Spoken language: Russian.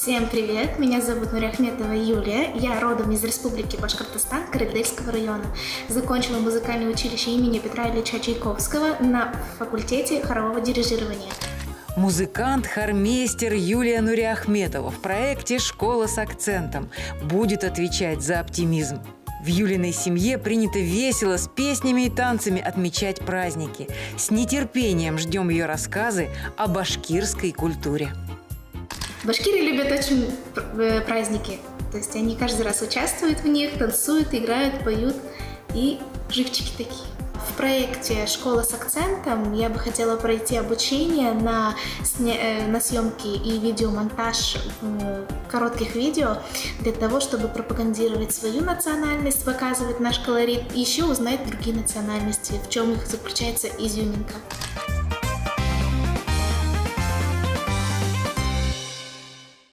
Всем привет! Меня зовут Нурахметова Юлия. Я родом из Республики Башкортостан, Карабельского района. Закончила музыкальное училище имени Петра Ильича Чайковского на факультете хорового дирижирования. Музыкант, хормейстер Юлия Нурахметова в проекте «Школа с акцентом» будет отвечать за оптимизм. В Юлиной семье принято весело с песнями и танцами отмечать праздники. С нетерпением ждем ее рассказы о башкирской культуре. Башкиры любят очень праздники. То есть они каждый раз участвуют в них, танцуют, играют, поют и живчики такие. В проекте «Школа с акцентом» я бы хотела пройти обучение на съемки и видеомонтаж коротких видео для того, чтобы пропагандировать свою национальность, показывать наш колорит и еще узнать другие национальности, в чем их заключается изюминка.